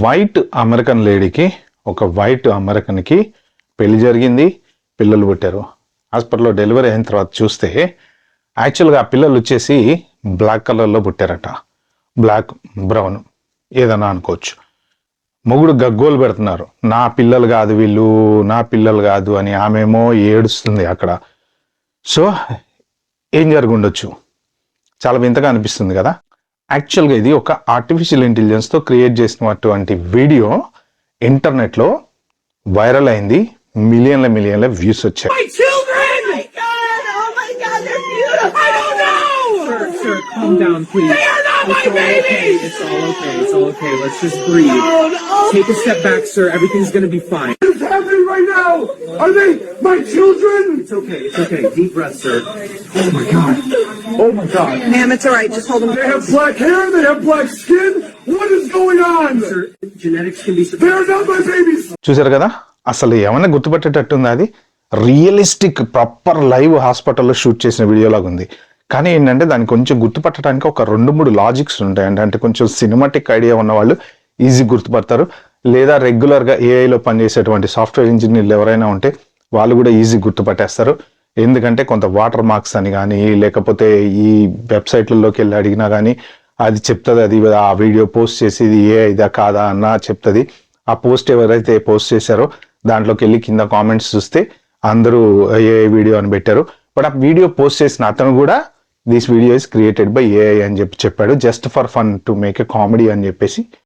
White American లేడీకి ఒక white అమెరికన్కి పెళ్లి జరిగింది, పిల్లలు పుట్టారు. హాస్పిటల్లో డెలివరీ అయిన తర్వాత చూస్తే యాక్చువల్గా ఆ పిల్లలు వచ్చేసి బ్లాక్ కలర్లో పుట్టారట. బ్లాక్ బ్రౌన్ ఏదన్నా అనుకోవచ్చు. మొగుడు గగ్గోలు పెడుతున్నారు, నా పిల్లలు కాదు వీళ్ళు, నా పిల్లలు కాదు అని. ఆమెమో ఏడుస్తుంది అక్కడ. సో ఏం జరుగుండొచ్చు, చాలా వింతగా అనిపిస్తుంది కదా. యాక్చువల్గా ఇది ఒక ఆర్టిఫిషియల్ ఇంటెలిజెన్స్తో క్రియేట్ చేసినటువంటి వీడియో ఇంటర్నెట్లో వైరల్ అయింది, మిలియన్ల వ్యూస్ వచ్చాయి. Sir, calm down, please. They are not my babies! It's all okay. It's all okay. Let's just breathe. Oh, no. Take a step back, sir. Everything's gonna be fine. What is happening right now? Are they my children? It's okay. It's okay. Deep breath, sir. Oh my God. Oh my God. Ma'am, it's all right. Just hold them. They have black hair, they have black skin. What is going on? Sir, genetics can be... They are not my babies. చూసారు కదా, అసలు ఏమైనా గుర్తుపట్టేటట్టుంది. అది realistic proper live హాస్పిటల్లో shoot చేసిన video లాగా ఉంది. కానీ ఏంటంటే దాన్ని కొంచెం గుర్తుపట్టడానికి ఒక 2-3 లాజిక్స్ ఉంటాయి. అంటే కొంచెం సినిమాటిక్ ఐడియా ఉన్న వాళ్ళు ఈజీ గుర్తుపడతారు, లేదా రెగ్యులర్గా ఏఐలో పనిచేసేటువంటి సాఫ్ట్వేర్ ఇంజనీర్లు ఎవరైనా ఉంటే వాళ్ళు కూడా ఈజీ గుర్తుపట్టేస్తారు. ఎందుకంటే కొంత వాటర్ మార్క్స్ అని కానీ, లేకపోతే ఈ వెబ్సైట్లలోకి వెళ్ళి అడిగినా కానీ అది చెప్తుంది. అది ఆ వీడియో పోస్ట్ చేసి ఇది ఇదా కాదా అన్న చెప్తుంది. ఆ పోస్ట్ ఎవరైతే పోస్ట్ చేశారో దాంట్లోకి వెళ్ళి కింద కామెంట్స్ చూస్తే అందరూ ఏ వీడియో అని పెట్టారు. బట్ ఆ వీడియో పోస్ట్ చేసిన అతను కూడా this video is created by AI అని చెప్పాడు. Just for fun to make a comedy అని చెప్పేసి